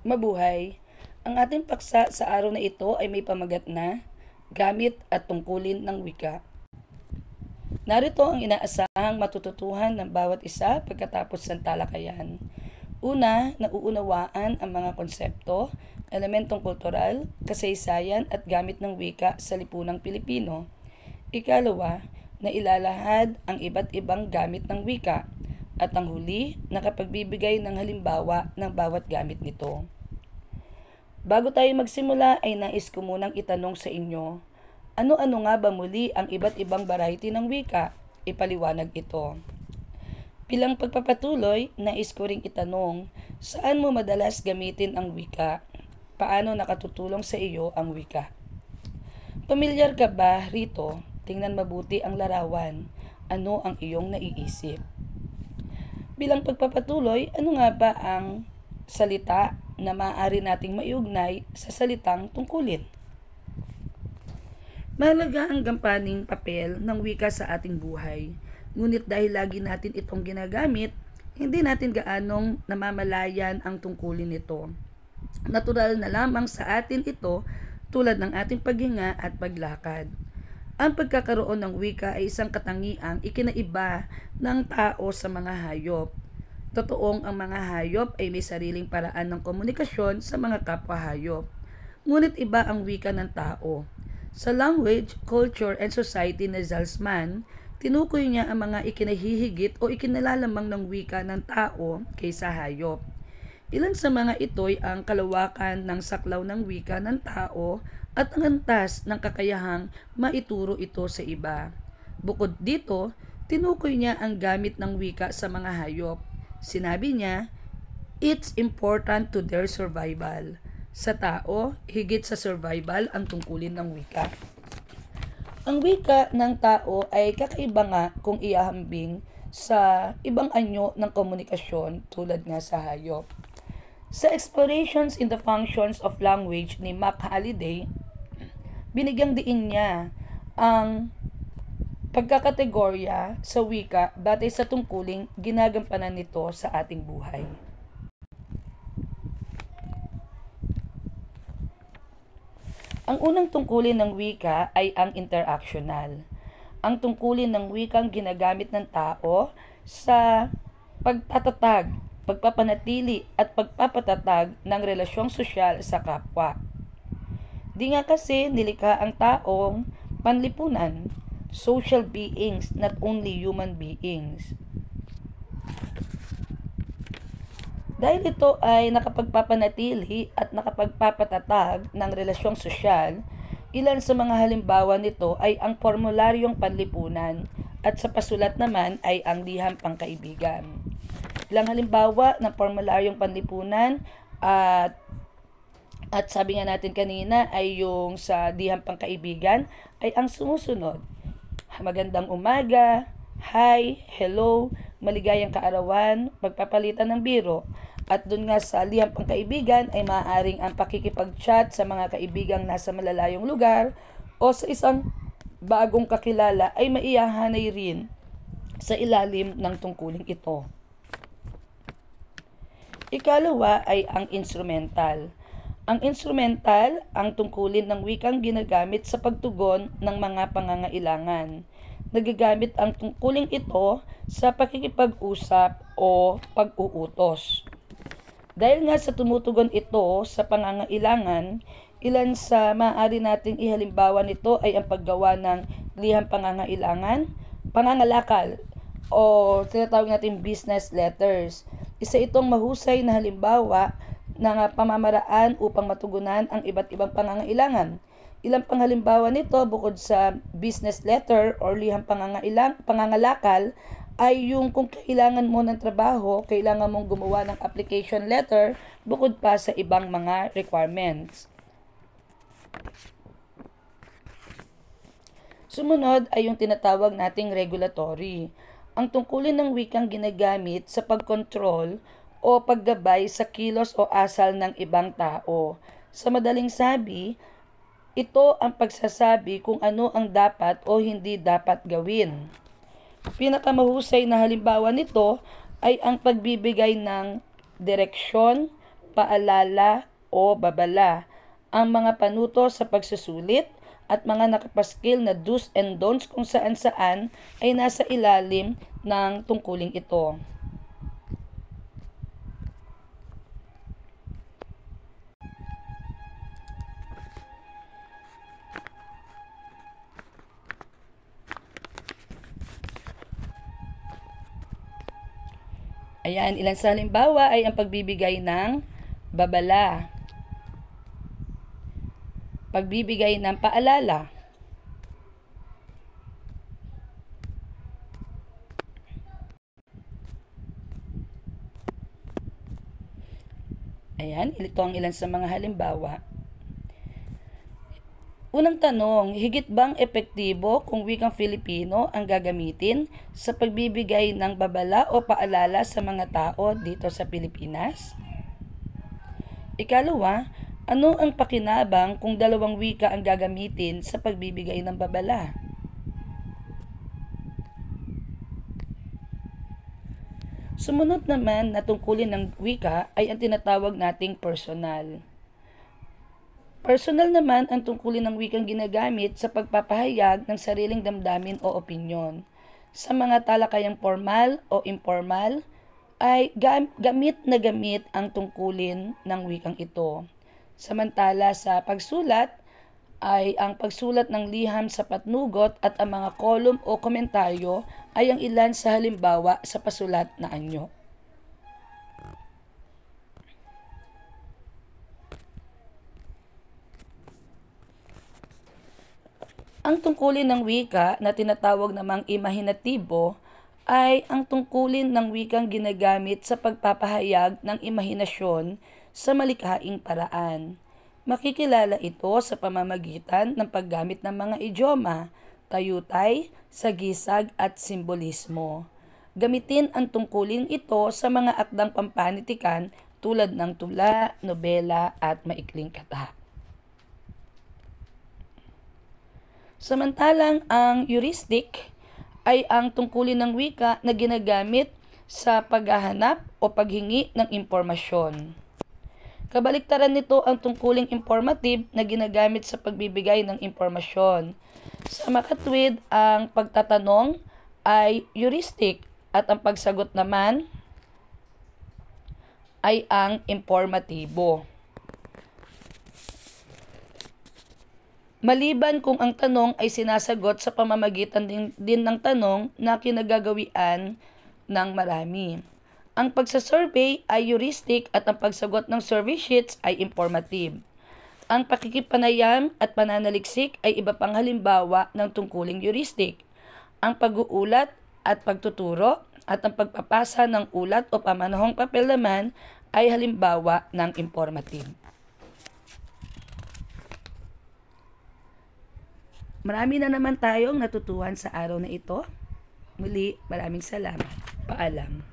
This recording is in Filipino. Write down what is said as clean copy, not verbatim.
Mabuhay! Ang ating paksa sa araw na ito ay may pamagat na gamit at tungkulin ng wika. Narito ang inaasahang matututuhan ng bawat isa pagkatapos ng talakayan. Una, nauunawaan ang mga konsepto, elementong kultural, kasaysayan at gamit ng wika sa lipunang Pilipino. Ikalawa, na ilalahad ang iba't ibang gamit ng wika. At ang huli, nakapagbibigay ng halimbawa ng bawat gamit nito. Bago tayo magsimula ay nais ko munang itanong sa inyo, ano-ano nga ba muli ang iba't ibang variety ng wika? Ipaliwanag ito. Bilang pagpapatuloy, nais ko ring itanong, saan mo madalas gamitin ang wika? Paano nakatutulong sa iyo ang wika? Pamilyar ka ba rito? Tingnan mabuti ang larawan. Ano ang iyong naiisip? Bilang pagpapatuloy, ano nga ba ang salita na maaari nating maiugnay sa salitang tungkulin? Mahalaga ang gampaning papel ng wika sa ating buhay. Ngunit dahil lagi natin itong ginagamit, hindi natin gaanong namamalayan ang tungkulin nito. Natural na lamang sa atin ito tulad ng ating paghinga at paglakad. Ang pagkakaroon ng wika ay isang katangiang ikinaiba ng tao sa mga hayop. Totoong ang mga hayop ay may sariling paraan ng komunikasyon sa mga kapwa hayop. Ngunit iba ang wika ng tao. Sa Language, Culture and Society ni Zalcman, tinukoy niya ang mga ikinahihigit o ikinalalamang ng wika ng tao kaysa hayop. Ilan sa mga ito'y ang kalawakan ng saklaw ng wika ng tao at ang antas ng kakayahang maituro ito sa iba. Bukod dito, tinukoy niya ang gamit ng wika sa mga hayop. Sinabi niya, it's important to their survival. Sa tao, higit sa survival ang tungkulin ng wika. Ang wika ng tao ay kakaiba nga kung iahambing sa ibang anyo ng komunikasyon tulad nga sa hayop. Sa Explorations in the Functions of Language ni Mac Halliday, binigyang diin niya ang pagkakategorya sa wika batay sa tungkuling ginagampanan nito sa ating buhay. Ang unang tungkulin ng wika ay ang interactional. Ang tungkulin ng wikang ginagamit ng tao sa pagtatatag, pagpapanatili at pagpapatatag ng relasyong sosyal sa kapwa. Di nga kasi nilikha ang taong panlipunan, social beings, not only human beings. Dahil ito ay nakapagpapanatili at nakapagpapatatag ng relasyong sosyal, ilan sa mga halimbawa nito ay ang formularyong panlipunan at sa pasulat naman ay ang liham pangkaibigan. Ilang halimbawa ng formularyong panlipunan at sabi nga natin kanina ay yung sa liham pangkaibigan ay ang sumusunod. Magandang umaga, hi, hello, maligayang kaarawan, pagpapalitan ng biro. At dun nga sa liham pangkaibigan ay maaaring ang pakikipag-chat sa mga kaibigang nasa malalayong lugar o sa isang bagong kakilala ay maihahanay rin sa ilalim ng tungkuling ito. Ikalawa ay ang instrumental. Ang instrumental, ang tungkulin ng wikang ginagamit sa pagtugon ng mga pangangailangan. Nagagamit ang tungkuling ito sa pakikipag-usap o pag-uutos. Dahil nga sa tumutugon ito sa pangangailangan, ilan sa maaari nating ihalimbawa nito ay ang paggawa ng liham pangangailangan, pangangalakal o tinatawag natin business letters. Isa itong mahusay na halimbawa ng pamamaraan upang matugunan ang iba't ibang pangangailangan. Ilang panghalimbawa nito bukod sa business letter or liham pangangalakal ay yung kung kailangan mo ng trabaho, kailangan mong gumawa ng application letter bukod pa sa ibang mga requirements. Sumunod ay yung tinatawag nating regulatory. Ang tungkulin ng wikang ginagamit sa pagkontrol o paggabay sa kilos o asal ng ibang tao. Sa madaling sabi, ito ang pagsasabi kung ano ang dapat o hindi dapat gawin. Pinakamahusay na halimbawa nito ay ang pagbibigay ng direksyon, paalala o babala, ang mga panuto sa pagsusulit, at mga nakapaskil na do's and don'ts kung saan-saan ay nasa ilalim ng tungkuling ito. Ayan, ilan sa halimbawa ay ang pagbibigay ng babala, pagbibigay ng paalala, ayan, ito ang ilan sa mga halimbawa. Unang tanong, higit bang epektibo kung wikang Filipino ang gagamitin sa pagbibigay ng babala o paalala sa mga tao dito sa Pilipinas? Ikalawa, ano ang pakinabang kung dalawang wika ang gagamitin sa pagbibigay ng babala? Sumunod naman na tungkulin ng wika ay ang tinatawag nating personal. Personal naman ang tungkulin ng wikang ginagamit sa pagpapahayag ng sariling damdamin o opinyon. Sa mga talakayang formal o informal, ay gamit na gamit ang tungkulin ng wikang ito. Samantala sa pagsulat, ay ang pagsulat ng liham sa patnugot at ang mga kolum o komentaryo ay ang ilan sa halimbawa sa pasulat na anyo. Ang tungkulin ng wika na tinatawag namang imahinatibo ay ang tungkulin ng wikang ginagamit sa pagpapahayag ng imahinasyon sa malikhaing paraan. Makikilala ito sa pamamagitan ng paggamit ng mga idioma, tayutay, sagisag at simbolismo. Gamitin ang tungkulin ito sa mga akdang pampanitikan tulad ng tula, nobela at maikling kata. Samantalang ang heuristic ay ang tungkulin ng wika na ginagamit sa paghahanap o paghingi ng impormasyon. Kabaliktaran nito ang tungkuling informative na ginagamit sa pagbibigay ng impormasyon. Sa makatwid, ang pagtatanong ay heuristic at ang pagsagot naman ay ang informatibo. Maliban kung ang tanong ay sinasagot sa pamamagitan din ng tanong na kinagagawian ng marami. Ang pagsasurvey ay heuristic at ang pagsagot ng survey sheets ay informative. Ang pakikipanayam at pananaliksik ay iba pang halimbawa ng tungkuling heuristic. Ang pag-uulat at pagtuturo at ang pagpapasa ng ulat o pamanahong papel naman ay halimbawa ng informative. Marami na naman tayong natutuhan sa araw na ito. Muli, maraming salamat. Paalam.